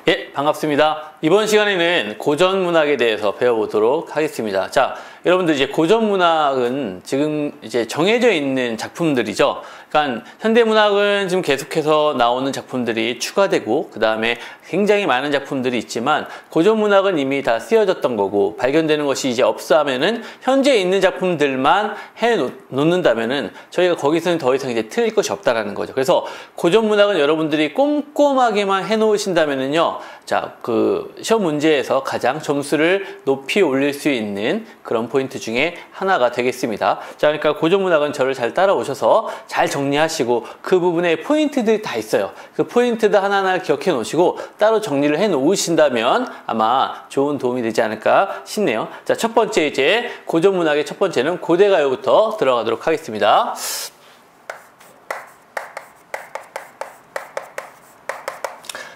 예, 반갑습니다. 이번 시간에는 고전문학에 대해서 배워보도록 하겠습니다. 자, 여러분들 이제 고전문학은 지금 이제 정해져 있는 작품들이죠. 그러니까 현대문학은 지금 계속해서 나오는 작품들이 추가되고 그 다음에 굉장히 많은 작품들이 있지만 고전문학은 이미 다 쓰여졌던 거고 발견되는 것이 이제 없어 하면은 현재 있는 작품들만 해놓는다면은 저희가 거기서는 더 이상 이제 틀릴 것이 없다라는 거죠. 그래서 고전문학은 여러분들이 꼼꼼하게만 해놓으신다면은요, 자, 그 시험 문제에서 가장 점수를 높이 올릴 수 있는 그런 포인트 중에 하나가 되겠습니다. 자, 그러니까 고전문학은 저를 잘 따라오셔서 잘 정리하시고 그 부분에 포인트들이 다 있어요. 그 포인트도 하나하나 기억해 놓으시고 따로 정리를 해 놓으신다면 아마 좋은 도움이 되지 않을까 싶네요. 자, 첫 번째 이제 고전문학의 첫 번째는 고대가요부터 들어가도록 하겠습니다.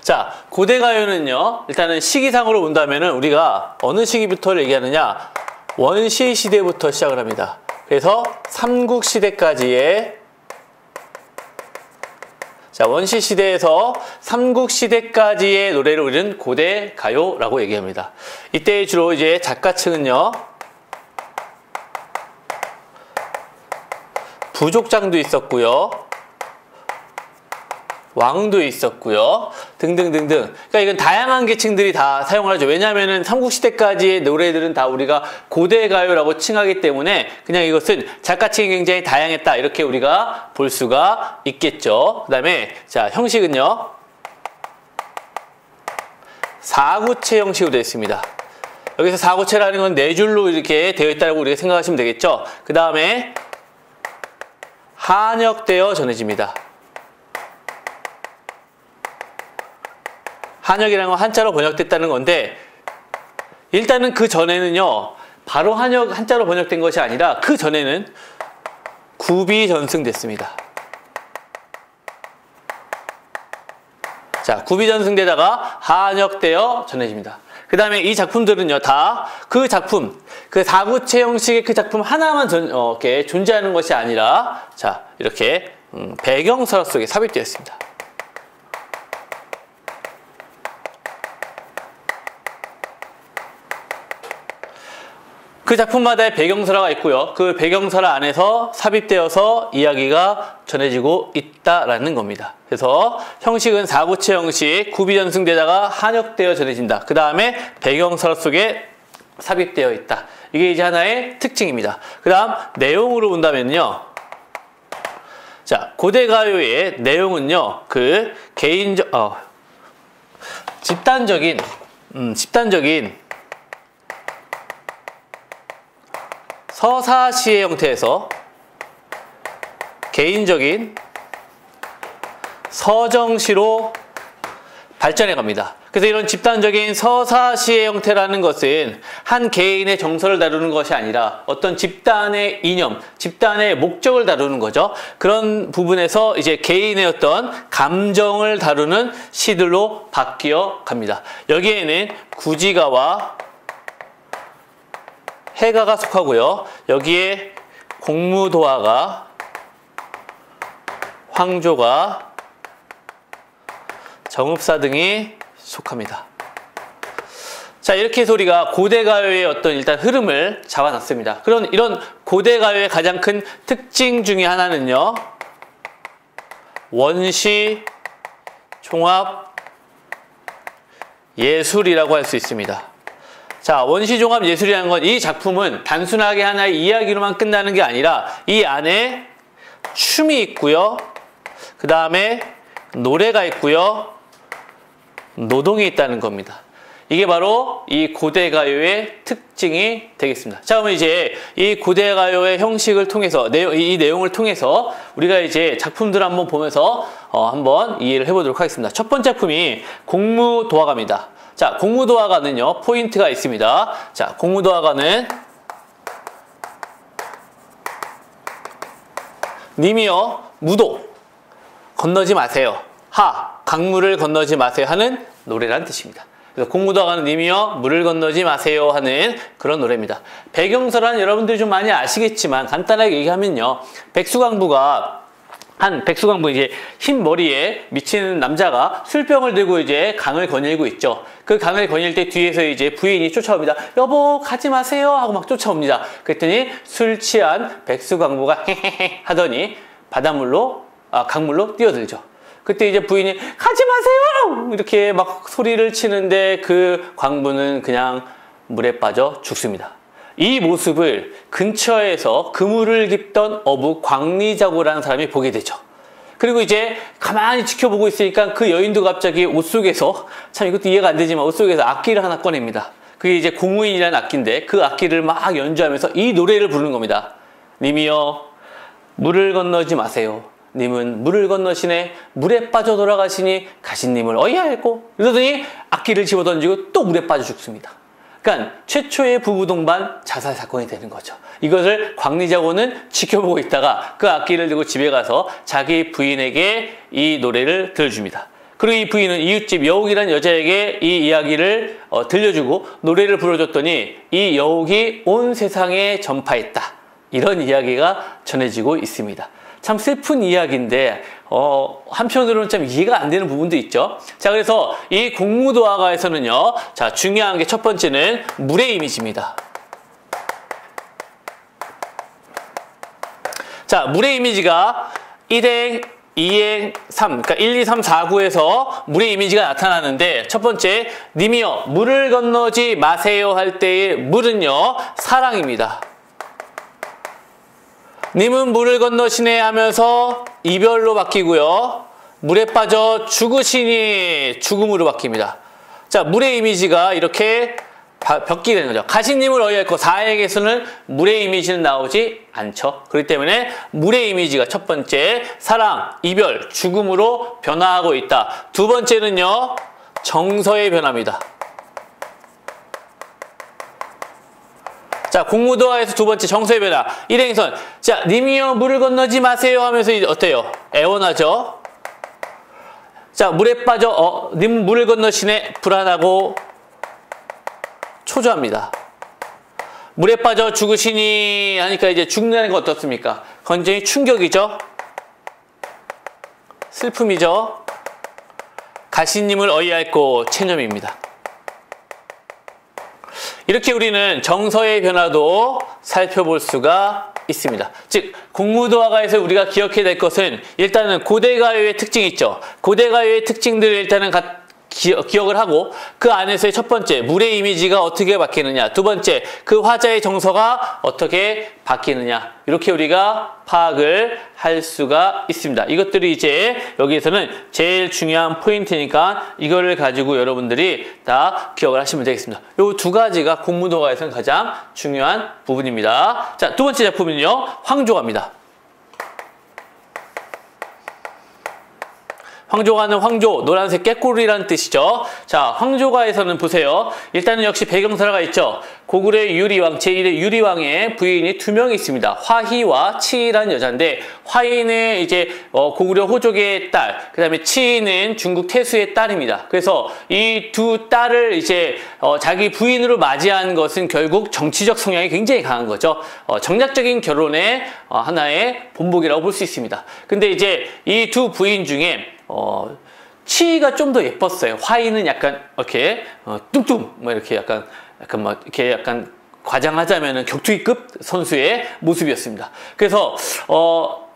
자, 고대가요는요, 일단은 시기상으로 본다면은 우리가 어느 시기부터 얘기하느냐, 원시 시대부터 시작을 합니다. 그래서 삼국 시대까지의, 자, 원시 시대에서 삼국 시대까지의 노래를 우리는 고대가요라고 얘기합니다. 이때 주로 이제 작가층은요, 부족장도 있었고요, 왕도 있었고요, 등등등등. 그러니까 이건 다양한 계층들이 다 사용을 하죠. 왜냐하면은 삼국시대까지의 노래들은 다 우리가 고대가요라고 칭하기 때문에 그냥 이것은 작가층이 굉장히 다양했다, 이렇게 우리가 볼 수가 있겠죠. 그 다음에 자, 형식은요, 사구체 형식으로 되어 있습니다. 여기서 사구체라는 건 네 줄로 이렇게 되어 있다고 우리가 생각하시면 되겠죠. 그 다음에 한역되어 전해집니다. 한역이라는 건 한자로 번역됐다는 건데, 일단은 그 전에는요, 바로 한역 한자로 번역된 것이 아니라 그 전에는 구비전승됐습니다. 자, 구비전승되다가 한역되어 전해집니다. 그 다음에 이 작품들은요, 다 그 작품, 그 사구체 형식의 그 작품 하나만 이렇게 존재하는 것이 아니라, 자, 이렇게 배경설화 속에 삽입되어 있습니다. 그 작품마다의 배경설화가 있고요. 그 배경설화 안에서 삽입되어서 이야기가 전해지고 있다라는 겁니다. 그래서 형식은 사구체 형식, 구비전승되다가 한역되어 전해진다. 그 다음에 배경설화 속에 삽입되어 있다. 이게 이제 하나의 특징입니다. 그 다음 내용으로 본다면요, 자, 고대가요의 내용은요, 그 집단적인 서사시의 형태에서 개인적인 서정시로 발전해 갑니다. 그래서 이런 집단적인 서사시의 형태라는 것은 한 개인의 정서를 다루는 것이 아니라 어떤 집단의 이념, 집단의 목적을 다루는 거죠. 그런 부분에서 이제 개인의 어떤 감정을 다루는 시들로 바뀌어 갑니다. 여기에는 구지가와 해가가 속하고요. 여기에 공무도화가, 황조가, 정읍사 등이 속합니다. 자, 이렇게 해서 우리가 고대가요의 어떤 일단 흐름을 잡아놨습니다. 그런 이런 고대가요의 가장 큰 특징 중에 하나는요, 원시 종합 예술이라고 할 수 있습니다. 자, 원시종합 예술이라는 건 이 작품은 단순하게 하나의 이야기로만 끝나는 게 아니라 이 안에 춤이 있고요, 그 다음에 노래가 있고요, 노동이 있다는 겁니다. 이게 바로 이 고대가요의 특징이 되겠습니다. 자, 그러면 이제 이 고대가요의 형식을 통해서, 이 내용을 통해서 우리가 이제 작품들을 한번 보면서 한번 이해를 해보도록 하겠습니다. 첫 번째 작품이 공무도화가입니다. 자, 공무도화가는요, 포인트가 있습니다. 자, 공무도화가는 님이여 무도 건너지 마세요. 강물을 건너지 마세요 하는 노래라는 뜻입니다. 그래서 공무도화가는 님이여 물을 건너지 마세요 하는 그런 노래입니다. 배경설화는 여러분들이 좀 많이 아시겠지만 간단하게 얘기하면요, 백수강부가 한 백수광부 이제 흰 머리에 미치는 남자가 술병을 들고 이제 강을 거닐고 있죠. 그 강을 거닐 때 뒤에서 이제 부인이 쫓아옵니다. 여보 가지 마세요 하고 막 쫓아옵니다. 그랬더니 술 취한 백수광부가 헤헤헤 하더니 강물로 뛰어들죠. 그때 이제 부인이 가지 마세요 이렇게 막 소리를 치는데 그 광부는 그냥 물에 빠져 죽습니다. 이 모습을 근처에서 그물을 깁던 어부 광리자고라는 사람이 보게 되죠. 그리고 이제 가만히 지켜보고 있으니까 그 여인도 갑자기 옷 속에서, 참 이것도 이해가 안 되지만 옷 속에서 악기를 하나 꺼냅니다. 그게 이제 공무인이라는 악기인데 그 악기를 막 연주하면서 이 노래를 부르는 겁니다. 님이여 물을 건너지 마세요. 님은 물을 건너시네 물에 빠져 돌아가시니 가신님을 어이할꼬. 이러더니 악기를 집어던지고 또 물에 빠져 죽습니다. 그러니까 최초의 부부 동반 자살 사건이 되는 거죠. 이것을 광리자고는 지켜보고 있다가 그 악기를 들고 집에 가서 자기 부인에게 이 노래를 들려줍니다. 그리고 이 부인은 이웃집 여옥이라는 여자에게 이 이야기를 들려주고 노래를 불러줬더니 이 여옥이 온 세상에 전파했다. 이런 이야기가 전해지고 있습니다. 참 슬픈 이야기인데 한편으로는 참 이해가 안 되는 부분도 있죠. 자, 그래서 이 공무도화가에서는요, 자, 중요한 게 첫 번째는 물의 이미지입니다. 자, 물의 이미지가 1행, 2행, 3, 그러니까 1, 2, 3, 4, 9에서 물의 이미지가 나타나는데, 첫 번째, 님이여 물을 건너지 마세요 할 때의 물은요, 사랑입니다. 님은 물을 건너시네 하면서 이별로 바뀌고요. 물에 빠져 죽으시니 죽음으로 바뀝니다. 자, 물의 이미지가 이렇게 바뀌게 되는 거죠. 가신님을 어이할꼬 4행에서는 물의 이미지는 나오지 않죠. 그렇기 때문에 물의 이미지가 첫 번째 사랑, 이별, 죽음으로 변화하고 있다. 두 번째는요, 정서의 변화입니다. 자, 공무도화에서 두 번째 정서의 변화. 일행선. 자, 님이여 물을 건너지 마세요 하면서 어때요? 애원하죠? 자, 물에 빠져, 님 물을 건너시네. 불안하고 초조합니다. 물에 빠져 죽으시니 하니까 이제 죽는다는 건 어떻습니까? 굉장히 충격이죠? 슬픔이죠? 가신님을 어이할꼬 체념입니다. 이렇게 우리는 정서의 변화도 살펴볼 수가 있습니다. 즉, 공무도화가에서 우리가 기억해야 될 것은 일단은 고대가요의 특징이 있죠. 고대가요의 특징들을 일단은 기억을 하고 그 안에서의 첫 번째, 물의 이미지가 어떻게 바뀌느냐, 두 번째, 그 화자의 정서가 어떻게 바뀌느냐, 이렇게 우리가 파악을 할 수가 있습니다. 이것들이 이제 여기에서는 제일 중요한 포인트니까 이거를 가지고 여러분들이 다 기억을 하시면 되겠습니다. 이 두 가지가 공무도화에서는 가장 중요한 부분입니다. 자, 두 번째 작품은요, 황조가입니다. 황조가는 황조, 노란색 꾀꼬리라는 뜻이죠. 자, 황조가에서는 보세요. 일단은 역시 배경설화가 있죠. 고구려의 유리왕, 제1의 유리왕의 부인이 두 명이 있습니다. 화희와 치희라는 여자인데, 화희는 이제 고구려 호족의 딸, 그 다음에 치희는 중국 태수의 딸입니다. 그래서 이 두 딸을 이제 자기 부인으로 맞이한 것은 결국 정치적 성향이 굉장히 강한 거죠. 정략적인 결혼의 하나의 본보기라고 볼 수 있습니다. 근데 이제 이 두 부인 중에 치희가 좀 더 예뻤어요. 화희는 약간 이렇게 뚱뚱 뭐 이렇게 약간 막 이렇게 약간 과장하자면은 격투기급 선수의 모습이었습니다. 그래서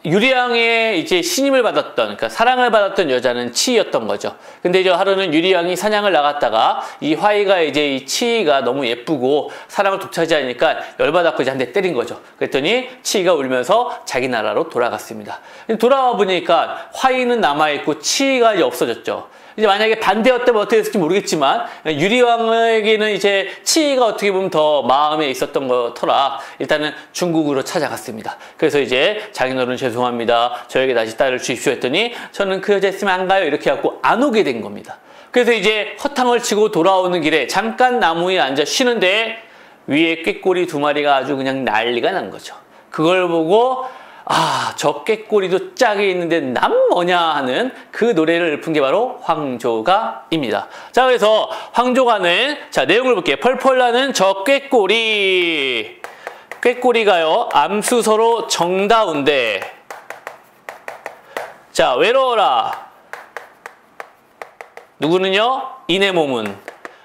유리왕의 이제 신임을 받았던, 그러니까 사랑을 받았던 여자는 치희였던 거죠. 근데 이제 하루는 유리왕이 사냥을 나갔다가 이 화희가 이제 이 치희가 너무 예쁘고 사랑을 독차지하니까 열받았고 이제 한 대 때린 거죠. 그랬더니 치희가 울면서 자기 나라로 돌아갔습니다. 돌아와 보니까 화희는 남아있고 치희가 이제 없어졌죠. 이제 만약에 반대였다면 어떻게 됐을지 모르겠지만 유리왕에게는 이제 치희가 어떻게 보면 더 마음에 있었던 거 터라 일단은 중국으로 찾아갔습니다. 그래서 이제 장인어른 죄송합니다. 저에게 다시 딸을 주십시오 했더니 저는 그 여자 있으면 안 가요. 이렇게 해갖고 안 오게 된 겁니다. 그래서 이제 허탕을 치고 돌아오는 길에 잠깐 나무 위에 앉아 쉬는데 위에 꾀꼬리 두 마리가 아주 그냥 난리가 난 거죠. 그걸 보고 저 꾀꼬리도 짝이 있는데 남 뭐냐 하는 그 노래를 읊은 게 바로 황조가입니다. 자, 그래서 황조가는 자, 내용을 볼게요. 펄펄 나는 저 꾀꼬리. 꾀꼬리가요, 암수서로 정다운데 자, 외로워라. 누구는요? 이내 몸은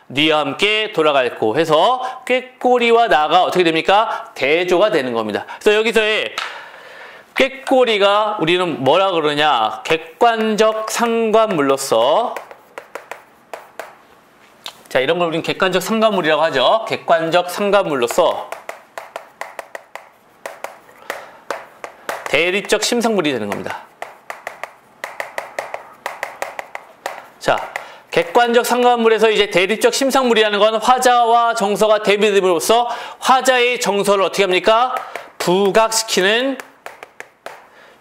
네와 함께 돌아갈고 해서 꾀꼬리와 나가 어떻게 됩니까? 대조가 되는 겁니다. 그래서 여기서의 꾀꼬리가 우리는 뭐라 그러냐? 객관적 상관물로서, 자, 이런 걸 우리는 객관적 상관물이라고 하죠. 객관적 상관물로서 대립적 심상물이 되는 겁니다. 자, 객관적 상관물에서 이제 대립적 심상물이라는 건 화자와 정서가 대비됨으로써 화자의 정서를 어떻게 합니까? 부각시키는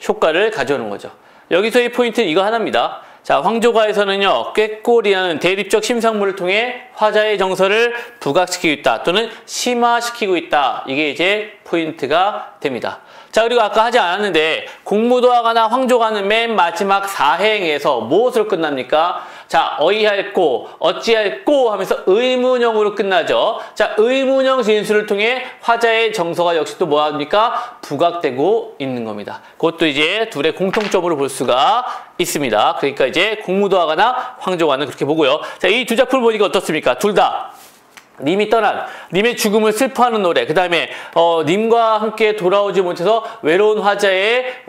효과를 가져오는 거죠. 여기서의 포인트는 이거 하나입니다. 자, 황조가에서는요, 꾀꼬리라는 대립적 심상물을 통해 화자의 정서를 부각시키고 있다 또는 심화시키고 있다. 이게 이제 포인트가 됩니다. 자, 그리고 아까 하지 않았는데 공무도화가나 황조가는 맨 마지막 사행에서 무엇으로 끝납니까? 자, 어이할꼬, 어찌할꼬 하면서 의문형으로 끝나죠. 자, 의문형 진술을 통해 화자의 정서가 역시 또 뭐합니까? 부각되고 있는 겁니다. 그것도 이제 둘의 공통점으로 볼 수가 있습니다. 그러니까 이제 공무도화가나 황조가는 그렇게 보고요. 자, 이 두 작품을 보니까 어떻습니까? 둘 다 님이 떠난, 님의 죽음을 슬퍼하는 노래, 그 다음에 님과 함께 돌아오지 못해서 외로운 화자의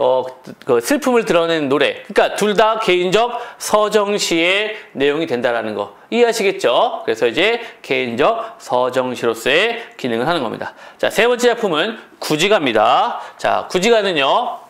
그 슬픔을 드러내는 노래. 그러니까 둘 다 개인적 서정시의 내용이 된다라는 거 이해하시겠죠? 그래서 이제 개인적 서정시로서의 기능을 하는 겁니다. 자, 세 번째 작품은 구지가입니다. 자, 구지가는요,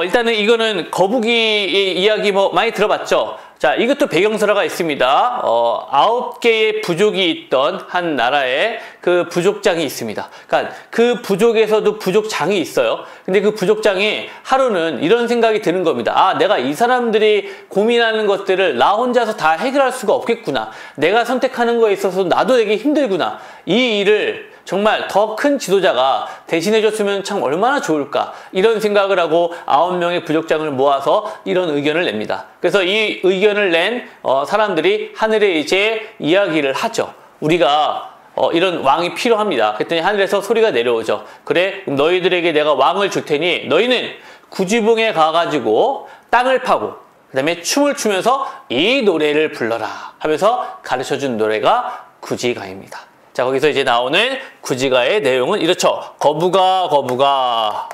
일단은 이거는 거북이의 이야기 뭐 많이 들어봤죠? 자, 이것도 배경설화가 있습니다. 9개의 부족이 있던 한 나라에 그 부족장이 있습니다. 그러니까 그 부족에서도 부족장이 있어요. 근데 그 부족장이 하루는 이런 생각이 드는 겁니다. 아, 내가 이 사람들이 고민하는 것들을 나 혼자서 다 해결할 수가 없겠구나. 내가 선택하는 거에 있어서 나도 되게 힘들구나. 이 일을 정말 더 큰 지도자가 대신해줬으면 참 얼마나 좋을까, 이런 생각을 하고 9명의 부족장을 모아서 이런 의견을 냅니다. 그래서 이 의견을 낸 사람들이 하늘에 이제 이야기를 하죠. 우리가 이런 왕이 필요합니다. 그랬더니 하늘에서 소리가 내려오죠. 그래, 그럼 너희들에게 내가 왕을 줄 테니 너희는 구지봉에 가가지고 땅을 파고 그 다음에 춤을 추면서 이 노래를 불러라 하면서 가르쳐준 노래가 구지가입니다. 자, 거기서 이제 나오는 구지가의 내용은 이렇죠. 거북아, 거북아,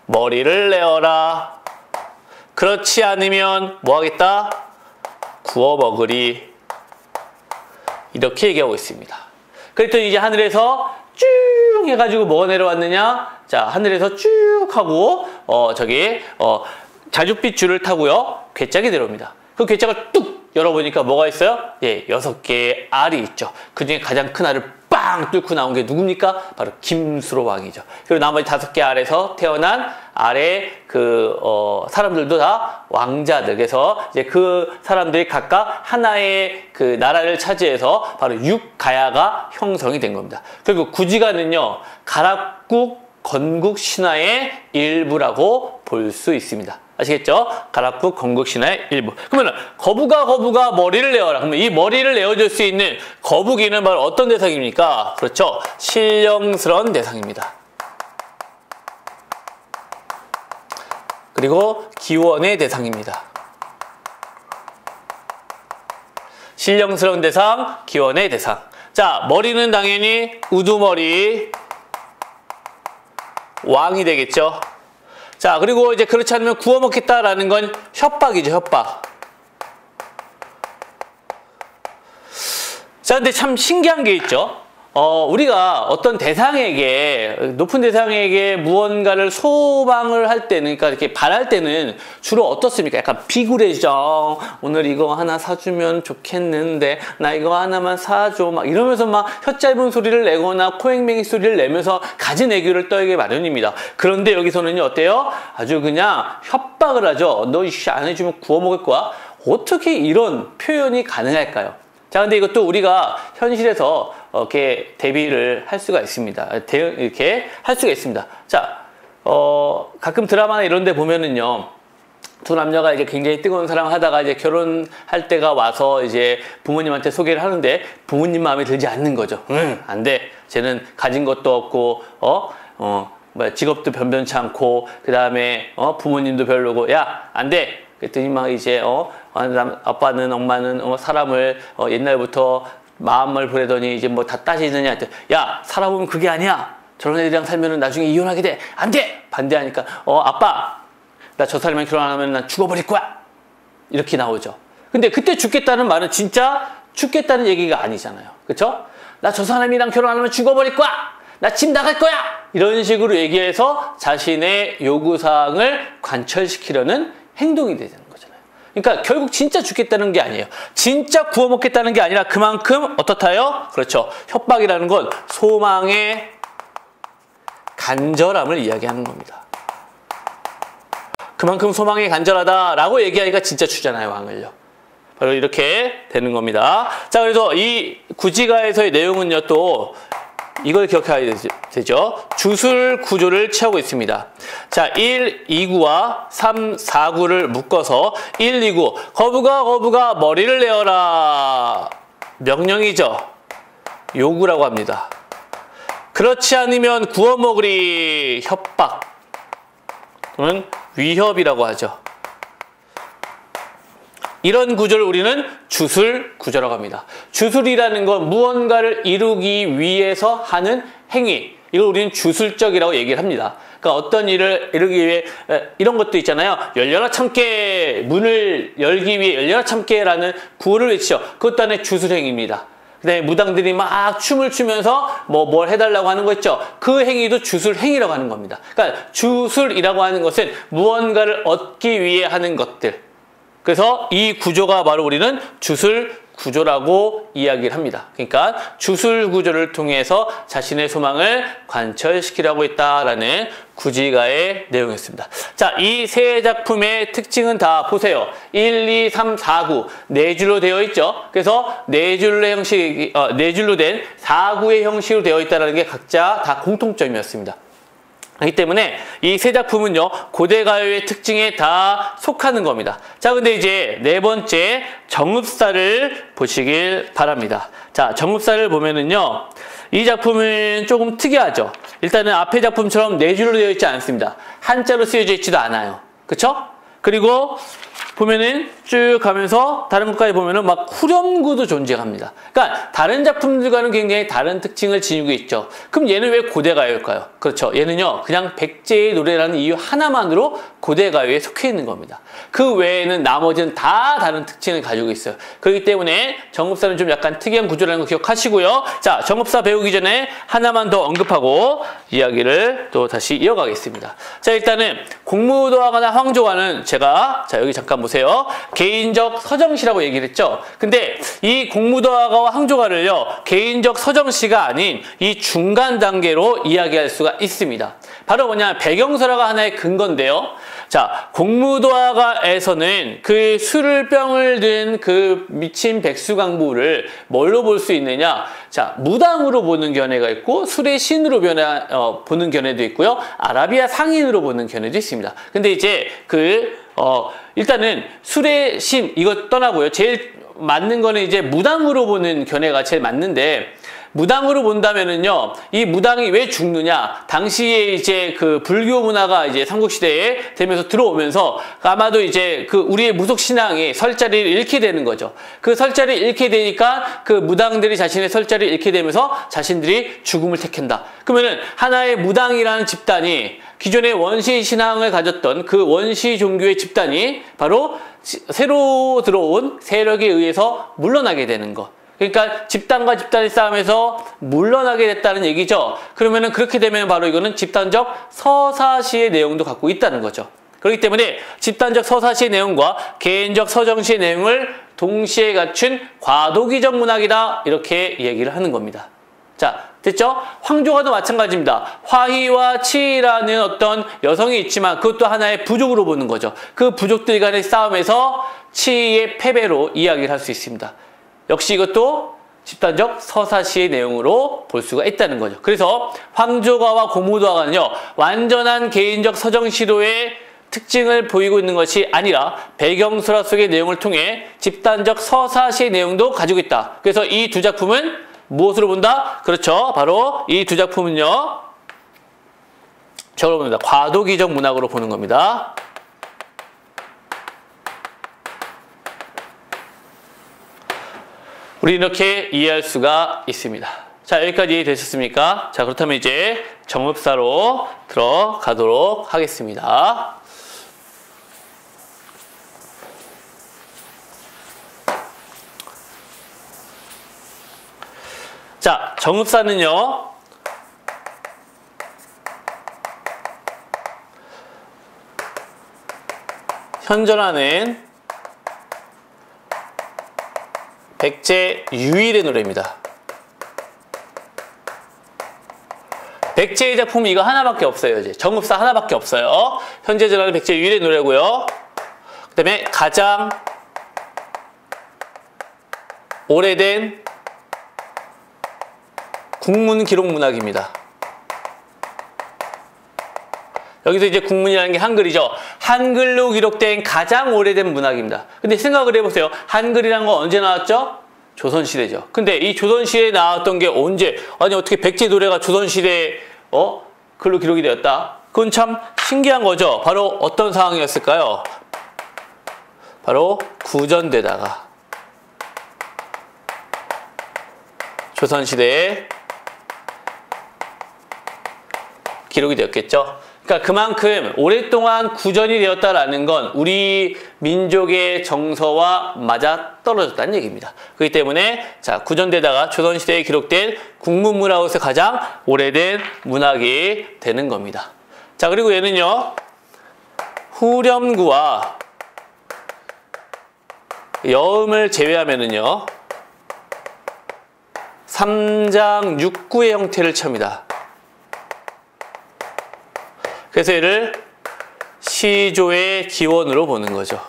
머리를 내어라. 그렇지 않으면 뭐 하겠다? 구워 먹으리. 이렇게 얘기하고 있습니다. 그랬더니 이제 하늘에서 쭉 해가지고 뭐가 내려왔느냐? 자, 하늘에서 쭉 하고 자줏빛 줄을 타고요, 괴짝이 내려옵니다. 그 괴짝을 뚝 열어보니까 뭐가 있어요? 예, 6개의 알이 있죠. 그 중에 가장 큰 알을 빵 뚫고 나온 게 누굽니까? 바로 김수로 왕이죠. 그리고 나머지 5개 알에서 태어난 알의 사람들도 다 왕자들. 그래서 이제 그 사람들이 각각 하나의 그 나라를 차지해서 바로 육가야가 형성이 된 겁니다. 그리고 구지가는요, 가락국 건국 신화의 일부라고 볼 수 있습니다. 아시겠죠? 가락국 건국 신화의 일부. 그러면 거북아, 거북아, 머리를 내어라. 그러면 이 머리를 내어줄 수 있는 거북이는 바로 어떤 대상입니까? 그렇죠. 신령스러운 대상입니다. 그리고 기원의 대상입니다. 신령스러운 대상, 기원의 대상. 자, 머리는 당연히 우두머리, 왕이 되겠죠. 자, 그리고 이제 그렇지 않으면 구워 먹겠다라는 건 협박이죠, 협박. 자, 근데 참 신기한 게 있죠. 우리가 어떤 대상에게, 높은 대상에게 무언가를 소망을 할 때는, 그러니까 이렇게 바랄 때는 주로 어떻습니까? 약간 비굴해져. 오늘 이거 하나 사주면 좋겠는데, 나 이거 하나만 사줘. 막 이러면서 막 혀짧은 소리를 내거나 코맹맹이 소리를 내면서 가진 애교를 떨게 마련입니다. 그런데 여기서는요, 어때요? 아주 그냥 협박을 하죠. 너 이씨 안 해주면 구워 먹을 거야? 어떻게 이런 표현이 가능할까요? 자, 근데 이것도 우리가 현실에서 이렇게 대비를 할 수가 있습니다. 이렇게 할 수가 있습니다. 자, 가끔 드라마나 이런 데 보면은요, 두 남녀가 이제 굉장히 뜨거운 사랑을 하다가 이제 결혼할 때가 와서 이제 부모님한테 소개를 하는데 부모님 마음에 들지 않는 거죠. 안 돼. 쟤는 가진 것도 없고, 직업도 변변치 않고, 그 다음에, 부모님도 별로고, 야, 안 돼! 그랬더니 막 이제, 아빠는, 엄마는, 사람을, 옛날부터 마음을 보내더니 이제 뭐 다 따지느냐 했더니, 야, 살아보면 그게 아니야! 저런 애들이랑 살면은 나중에 이혼하게 돼! 안 돼! 반대하니까, 아빠! 나 저 사람이랑 결혼 안 하면 난 죽어버릴 거야! 이렇게 나오죠. 근데 그때 죽겠다는 말은 진짜 죽겠다는 얘기가 아니잖아요. 그쵸? 나 저 사람이랑 결혼 안 하면 죽어버릴 거야! 나 집 나갈 거야! 이런 식으로 얘기해서 자신의 요구사항을 관철시키려는 행동이 되는 거잖아요. 그러니까 결국 진짜 죽겠다는 게 아니에요. 진짜 구워먹겠다는 게 아니라 그만큼 어떻다요? 그렇죠. 협박이라는 건 소망의 간절함을 이야기하는 겁니다. 그만큼 소망이 간절하다라고 얘기하니까 진짜 주잖아요, 왕을요. 바로 이렇게 되는 겁니다. 자, 그래서 이 구지가에서의 내용은요, 또 이걸 기억해야 되죠. 주술 구조를 취하고 있습니다. 자, 1, 2구와 3, 4구를 묶어서 1, 2구 거부가 머리를 내어라. 명령이죠. 요구라고 합니다. 그렇지 않으면 구워 먹으리. 협박 또는 위협이라고 하죠. 이런 구조를 우리는 주술 구조라고 합니다. 주술이라는 건 무언가를 이루기 위해서 하는 행위. 이걸 우리는 주술적이라고 얘기를 합니다. 그러니까 어떤 일을 이루기 위해 이런 것도 있잖아요. 열려라 참깨. 문을 열기 위해 열려라 참깨라는 구호를 외치죠. 그것도 하나의 주술행위입니다. 그다음에 무당들이 막 춤을 추면서 뭘 해달라고 하는 거 있죠. 그 행위도 주술행위라고 하는 겁니다. 그러니까 주술이라고 하는 것은 무언가를 얻기 위해 하는 것들. 그래서 이 구조가 바로 우리는 주술 구조라고 이야기를 합니다. 그러니까 주술 구조를 통해서 자신의 소망을 관철시키려고 했다라는 구지가의 내용이었습니다. 자, 이 세 작품의 특징은 다 보세요. 1, 2, 3, 4, 9 네 줄로 되어 있죠. 그래서 네 줄로 된 4구의 형식으로 되어 있다는 게 각자 다 공통점이었습니다. 그렇기 때문에 이 세 작품은요, 고대가요의 특징에 다 속하는 겁니다. 자, 근데 이제 네 번째 정읍사를 보시길 바랍니다. 자, 정읍사를 보면은요, 이 작품은 조금 특이하죠. 일단은 앞의 작품처럼 네 줄로 되어 있지 않습니다. 한자로 쓰여져 있지도 않아요. 그쵸? 그리고 보면은 쭉 가면서 다른 것까지 보면은 막 후렴구도 존재합니다. 그러니까 다른 작품들과는 굉장히 다른 특징을 지니고 있죠. 그럼 얘는 왜 고대가요일까요? 그렇죠. 얘는요, 그냥 백제의 노래라는 이유 하나만으로 고대가요에 속해 있는 겁니다. 그 외에는 나머지는 다 다른 특징을 가지고 있어요. 그렇기 때문에 정읍사는 좀 약간 특이한 구조라는 거 기억하시고요. 자, 정읍사 배우기 전에 하나만 더 언급하고 이야기를 또 다시 이어가겠습니다. 자, 일단은 공무도화가나 황조가는 제가, 자, 여기 잠깐 보세요. 개인적 서정시라고 얘기를 했죠. 근데 이 공무도화가와 황조가를요, 개인적 서정시가 아닌 이 중간 단계로 이야기할 수가 있습니다. 바로 뭐냐, 배경설화가 하나의 근거인데요. 자, 공무도화가에서는 그 술병을 든 그 미친 백수강부를 뭘로 볼 수 있느냐? 자, 무당으로 보는 견해가 있고 술의 신으로 보는 견해도 있고요. 아라비아 상인으로 보는 견해도 있습니다. 근데 이제 일단은 술의 신 이거 떠나고요. 제일 맞는 거는 이제 무당으로 보는 견해가 제일 맞는데, 무당으로 본다면은요, 이 무당이 왜 죽느냐? 당시에 이제 그 불교 문화가 이제 삼국시대에 되면서 들어오면서 아마도 이제 그 우리의 무속 신앙이 설자리를 잃게 되는 거죠. 그 설자리를 잃게 되니까 그 무당들이 자신의 설자리를 잃게 되면서 자신들이 죽음을 택한다. 그러면은 하나의 무당이라는 집단이 기존의 원시 신앙을 가졌던 그 원시 종교의 집단이 바로 새로 들어온 세력에 의해서 물러나게 되는 것. 그러니까 집단과 집단의 싸움에서 물러나게 됐다는 얘기죠. 그러면은 그렇게 되면 바로 이거는 집단적 서사시의 내용도 갖고 있다는 거죠. 그렇기 때문에 집단적 서사시의 내용과 개인적 서정시의 내용을 동시에 갖춘 과도기적 문학이다, 이렇게 얘기를 하는 겁니다. 자, 됐죠? 황조가도 마찬가지입니다. 화희와 치라는 어떤 여성이 있지만 그것도 하나의 부족으로 보는 거죠. 그 부족들 간의 싸움에서 치의 패배로 이야기를 할 수 있습니다. 역시 이것도 집단적 서사시의 내용으로 볼 수가 있다는 거죠. 그래서 황조가와 공무도화가는요, 완전한 개인적 서정시로의 특징을 보이고 있는 것이 아니라 배경설화 속의 내용을 통해 집단적 서사시의 내용도 가지고 있다. 그래서 이 두 작품은 무엇으로 본다? 그렇죠. 바로 이 두 작품은요, 저걸 봅니다. 과도기적 문학으로 보는 겁니다. 우리 이렇게 이해할 수가 있습니다. 자, 여기까지 이해되셨습니까? 자, 그렇다면 이제 정읍사로 들어가도록 하겠습니다. 자, 정읍사는요, 현존하는 백제 유일의 노래입니다. 백제의 작품이 이거 하나밖에 없어요. 이제 정읍사 하나밖에 없어요. 현재 전하는 백제 유일의 노래고요. 그 다음에 가장 오래된 국문 기록 문학입니다. 여기서 이제 국문이라는 게 한글이죠. 한글로 기록된 가장 오래된 문학입니다. 근데 생각을 해보세요. 한글이란 건 언제 나왔죠? 조선시대죠. 근데 이 조선시대에 나왔던 게 언제? 아니 어떻게 백제 노래가 조선시대에 글로 기록이 되었다? 그건 참 신기한 거죠. 바로 어떤 상황이었을까요? 바로 구전되다가 조선시대에 기록이 되었겠죠. 그러니까 그만큼 오랫동안 구전이 되었다라는 건 우리 민족의 정서와 맞아 떨어졌다는 얘기입니다. 그렇기 때문에 자, 구전되다가 조선시대에 기록된 국문문학으로서 가장 오래된 문학이 되는 겁니다. 자, 그리고 얘는요, 후렴구와 여음을 제외하면은요, 3장 6구의 형태를 찹니다. 그래서 얘를 시조의 기원으로 보는 거죠.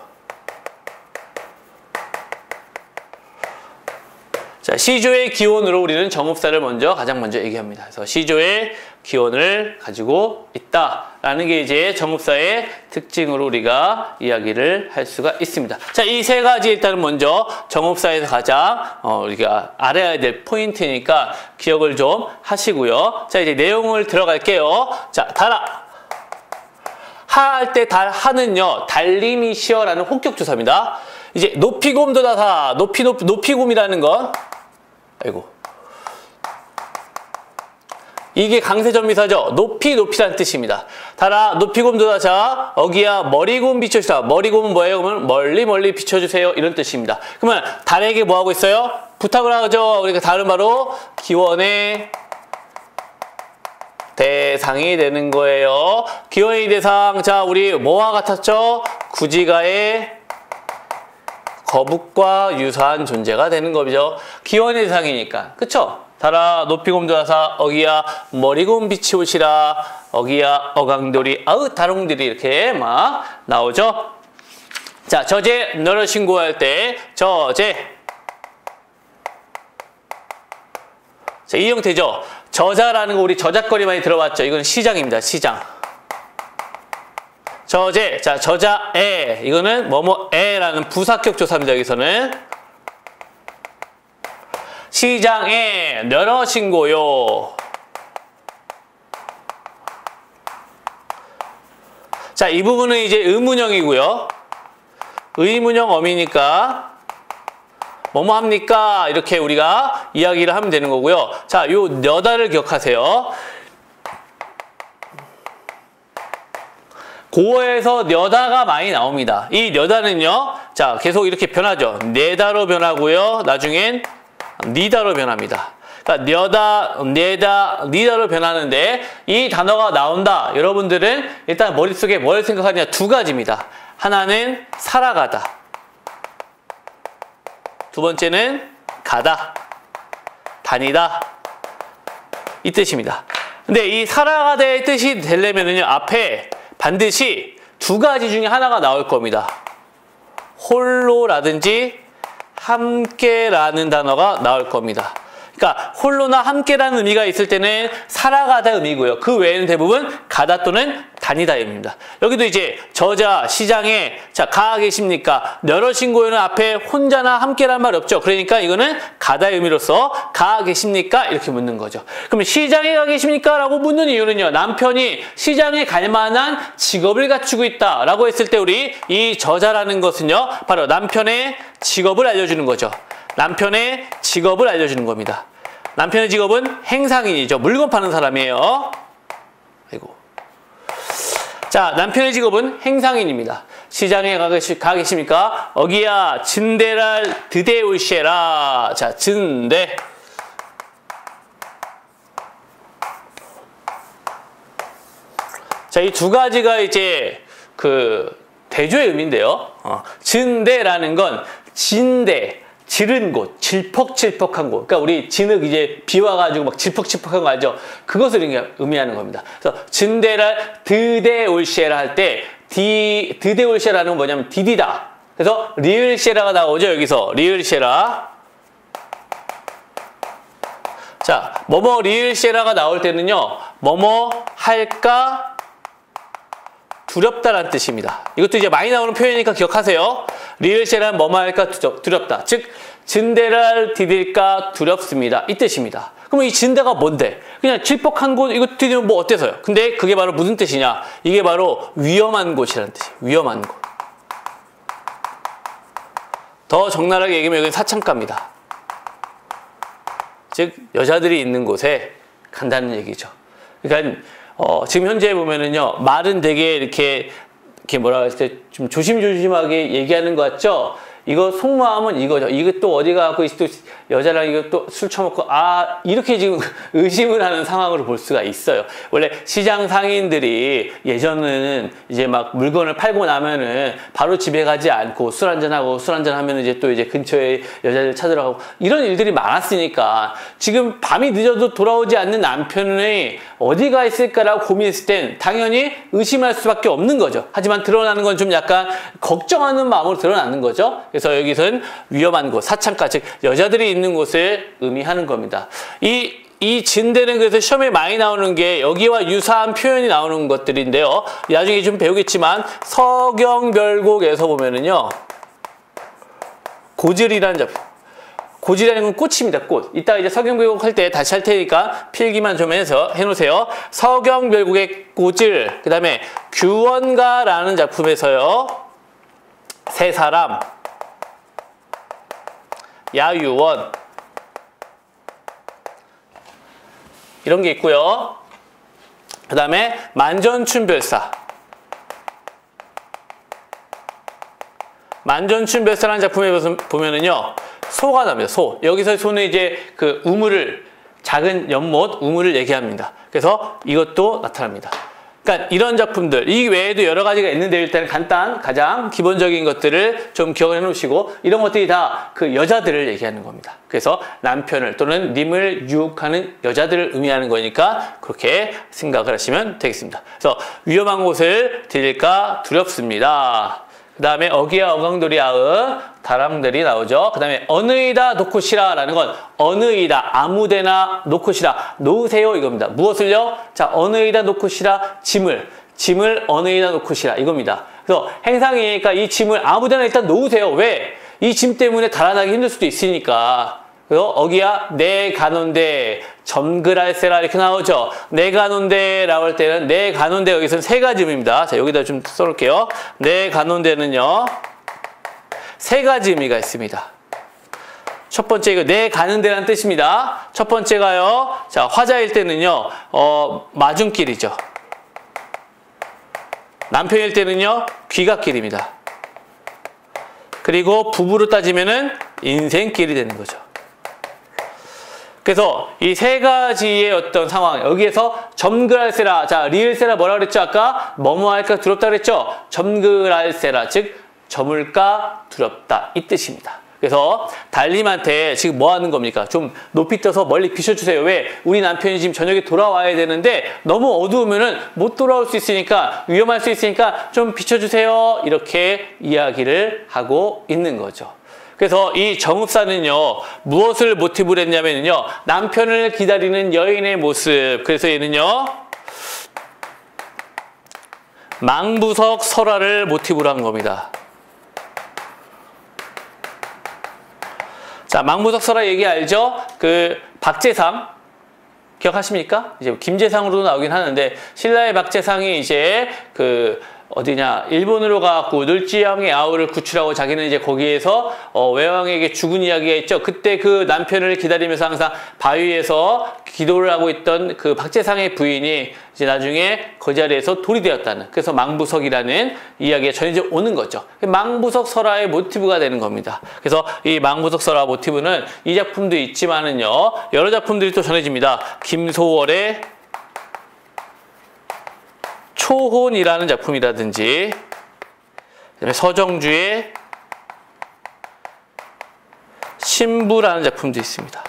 자, 시조의 기원으로 우리는 정읍사를 가장 먼저 얘기합니다. 그래서 시조의 기원을 가지고 있다라는 게 이제 정읍사의 특징으로 우리가 이야기를 할 수가 있습니다. 자, 이 세 가지 일단은 먼저 정읍사에서 가장 우리가 알아야 될 포인트니까 기억을 좀 하시고요. 자, 이제 내용을 들어갈게요. 자, 달아. 하 할 때 하는요, 달림이시여라는 혹격조사입니다. 이제 높이곰도다사, 높이곰이라는 건, 아이고. 이게 강세전미사죠. 높이라는 뜻입니다. 달아, 높이곰도다사, 어기야, 머리곰 비춰주다. 머리곰은 뭐예요? 그러면 멀리 비춰주세요. 이런 뜻입니다. 그러면 달에게 뭐 하고 있어요? 부탁을 하죠. 그러니까 달은 바로 기원의 대상이 되는 거예요. 기원의 대상, 자, 우리 뭐와 같았죠? 구지가의 거북과 유사한 존재가 되는 거죠. 기원의 대상이니까. 그쵸? 달아, 높이곰도다사, 어기야, 머리곰 비치오시라, 어기야, 어강돌이, 아으, 다롱들이 이렇게 막 나오죠. 자, 저제, 너를 신고할 때, 저제. 자, 이 형태죠. 저자라는 거 우리 저작거리 많이 들어봤죠. 이건 시장입니다. 시장. 저제, 자, 저자에, 이거는 뭐뭐에라는 부사격 조사입니다. 여기서는 시장에 너러 신고요. 자, 이 부분은 이제 의문형이고요. 의문형 어미니까 뭐뭐 합니까? 이렇게 우리가 이야기를 하면 되는 거고요. 자, 요 너다를 기억하세요. 고어에서 너다가 많이 나옵니다. 이 너다는요, 자, 계속 이렇게 변하죠. 네다로 변하고요. 나중엔 니다로 변합니다. 그러니까 너다, 네다, 니다로 변하는데 이 단어가 나온다. 여러분들은 일단 머릿속에 뭘 생각하냐? 두 가지입니다. 하나는 살아가다. 두 번째는 가다, 다니다 이 뜻입니다. 근데 이 살아가다의 뜻이 되려면은요, 앞에 반드시 두 가지 중에 하나가 나올 겁니다. 홀로라든지 함께라는 단어가 나올 겁니다. 그러니까 홀로나 함께라는 의미가 있을 때는 살아가다 의미고요. 그 외에는 대부분 가다 또는 다니다 의미입니다. 여기도 이제 저자 시장에 자 가 계십니까? 여럿인 고요는 앞에 혼자나 함께란 말이 없죠. 그러니까 이거는 가다의 의미로서 가 계십니까? 이렇게 묻는 거죠. 그럼 시장에 가 계십니까? 라고 묻는 이유는요. 남편이 시장에 갈 만한 직업을 갖추고 있다라고 했을 때 우리 이 저자라는 것은요. 바로 남편의 직업을 알려주는 거죠. 남편의 직업을 알려주는 겁니다. 남편의 직업은 행상인이죠. 물건 파는 사람이에요. 아이고. 자, 남편의 직업은 행상인입니다. 시장에 가 계십니까? 어기야 진대랄 드대 올시에라. 자, 진대. 자, 이 두 가지가 이제 그 대조의 의미인데요. 진대라는 건 진대. 지른 곳, 질퍽질퍽한 곳. 그러니까 우리 진흙 이제 비 와가지고 막 질퍽질퍽한 거 알죠? 그것을 의미하는 겁니다. 그래서 진대랄 드대올시에라 할 때 드대올시에라는 건 뭐냐면 디디다. 그래서 리을시에라가 나오죠. 여기서 리을시에라. 자, 뭐뭐 리을시에라가 나올 때는요. 뭐뭐 할까 두렵다라는 뜻입니다. 이것도 이제 많이 나오는 표현이니까 기억하세요. 리을시에라는 뭐뭐 할까 두렵다. 즉 진대랄 디딜까 두렵습니다. 이 뜻입니다. 그럼 이 진대가 뭔데? 그냥 질퍽한 곳 이거 디디면 뭐 어때서요? 근데 그게 바로 무슨 뜻이냐? 이게 바로 위험한 곳이라는 뜻이에요. 위험한 곳. 더 적나라하게 얘기하면 여기는 사창가입니다. 즉 여자들이 있는 곳에 간다는 얘기죠. 그러니까 지금 현재 보면은요 말은 되게 이렇게 뭐라 할 때 좀 조심조심하게 얘기하는 것 같죠? 이거 속마음은 이거죠. 이거 또 어디 가고 또 여자랑 이거 또 술 처먹고 이렇게 지금 의심을 하는 상황으로 볼 수가 있어요. 원래 시장 상인들이 예전에는 이제 막 물건을 팔고 나면은 바로 집에 가지 않고 술 한잔하고 술 한잔하면 이제 또 이제 근처에 여자들 찾으러 가고 이런 일들이 많았으니까 지금 밤이 늦어도 돌아오지 않는 남편이 어디가 있을까라고 고민했을 땐 당연히 의심할 수밖에 없는 거죠. 하지만 드러나는 건 좀 약간 걱정하는 마음으로 드러나는 거죠. 그래서 여기서는 위험한 곳, 사창가, 즉 여자들이 있는 곳을 의미하는 겁니다. 이 진대는 그래서 시험에 많이 나오는 게 여기와 유사한 표현이 나오는 것들인데요. 나중에 좀 배우겠지만 서경별곡에서 보면은요. 고질이라는 작품. 고질이라는 건 꽃입니다. 꽃. 이따 이제 서경별곡 할 때 다시 할 테니까 필기만 좀 해서 해놓으세요. 서경별곡의 고질. 그 다음에 규원가라는 작품에서요. 세 사람. 야유원. 이런 게 있고요. 그 다음에 만전춘별사. 만전춘별사라는 작품에 보면은요. 소가 나옵니다. 소. 여기서 소는 이제 그 우물을 작은 연못 우물을 얘기합니다. 그래서 이것도 나타납니다. 그러니까 이런 작품들 이 외에도 여러 가지가 있는데 일단 가장 기본적인 것들을 좀 기억해 놓으시고 이런 것들이 다 그 여자들을 얘기하는 겁니다. 그래서 남편을 또는 님을 유혹하는 여자들을 의미하는 거니까 그렇게 생각을 하시면 되겠습니다. 그래서 위험한 곳을 들릴까 두렵습니다. 그 다음에 어기야 어강돌이야의 다람들이 나오죠. 그 다음에 어느이다 놓고시라 라는 건 어느이다 아무데나 놓고시라 놓으세요 이겁니다. 무엇을요? 자 어느이다 놓고시라 짐을 어느이다 놓고시라 이겁니다. 그래서 행상이니까 이 짐을 아무데나 일단 놓으세요. 왜? 이 짐 때문에 달아나기 힘들 수도 있으니까. 그래서 어기야 내 가논데 점글할세라 이렇게 나오죠. 내 가논데 라고 할 때는 내 가논데 여기서는 세 가지 의미입니다. 자 여기다 좀 써놓을게요. 내 가논데는요 세 가지 의미가 있습니다. 첫 번째 이거 내 가는데라는 뜻입니다. 첫 번째가요. 자 화자일 때는요 마중길이죠. 남편일 때는요 귀갓길입니다. 그리고 부부로 따지면은 인생길이 되는 거죠. 그래서 이 세 가지의 어떤 상황 여기에서 점글할세라 자 리을세라 뭐라 그랬죠? 아까 뭐뭐 할까 두렵다 그랬죠? 점글할세라 즉 저물까 두렵다 이 뜻입니다. 그래서 달님한테 지금 뭐 하는 겁니까? 좀 높이 떠서 멀리 비춰주세요. 왜? 우리 남편이 지금 저녁에 돌아와야 되는데 너무 어두우면은 못 돌아올 수 있으니까 위험할 수 있으니까 좀 비춰주세요. 이렇게 이야기를 하고 있는 거죠. 그래서 이 정읍사는요, 무엇을 모티브로 했냐면요, 남편을 기다리는 여인의 모습. 그래서 얘는요, 망부석 설화를 모티브로 한 겁니다. 자, 망부석 설화 얘기 알죠? 그 박재상 기억하십니까? 이제 김재상으로도 나오긴 하는데, 신라의 박재상이 이제 그 어디냐, 일본으로 가갖고 늘지양의 아우를 구출하고 자기는 이제 거기에서 외왕에게 죽은 이야기가 있죠. 그때 그 남편을 기다리면서 항상 바위에서 기도를 하고 있던 그 박재상의 부인이 이제 나중에 그 자리에서 돌이 되었다는, 그래서 망부석이라는 이야기가 전해져 오는 거죠. 망부석 설화의 모티브가 되는 겁니다. 그래서 이 망부석 설화 모티브는 이 작품도 있지만은요, 여러 작품들이 또 전해집니다. 김소월의 초혼이라는 작품이라든지, 그다음에 서정주의 신부라는 작품도 있습니다.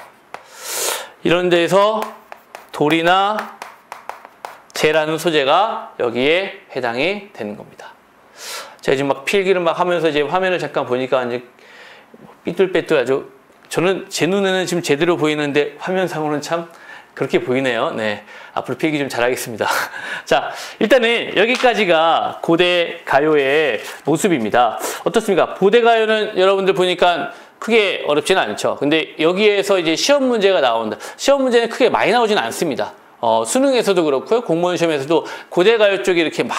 이런 데에서 돌이나 재라는 소재가 여기에 해당이 되는 겁니다. 제가 지금 막 필기를 막 하면서 이제 화면을 잠깐 보니까 이제 삐뚤빼뚤 아주, 저는 제 눈에는 지금 제대로 보이는데 화면상으로는 참 그렇게 보이네요. 네, 앞으로 필기 좀 잘하겠습니다. 자, 일단은 여기까지가 고대 가요의 모습입니다. 어떻습니까? 고대 가요는 여러분들 보니까 크게 어렵지는 않죠. 근데 여기에서 이제 시험 문제가 나온다. 시험 문제는 크게 많이 나오지는 않습니다. 수능에서도 그렇고요, 공무원 시험에서도 고대 가요 쪽이 이렇게 막,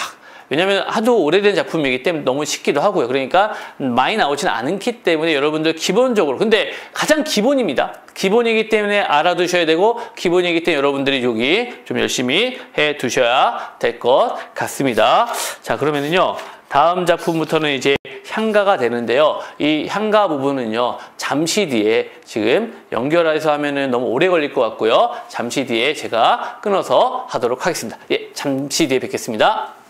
왜냐하면 하도 오래된 작품이기 때문에 너무 쉽기도 하고요. 그러니까 많이 나오지는 않기 때문에 여러분들 기본적으로, 근데 가장 기본입니다. 기본이기 때문에 알아두셔야 되고, 기본이기 때문에 여러분들이 여기 좀 열심히 해 두셔야 될 것 같습니다. 자, 그러면은요, 다음 작품부터는 이제 향가가 되는데요. 이 향가 부분은요, 잠시 뒤에, 지금 연결해서 하면은 너무 오래 걸릴 것 같고요. 잠시 뒤에 제가 끊어서 하도록 하겠습니다. 예, 잠시 뒤에 뵙겠습니다.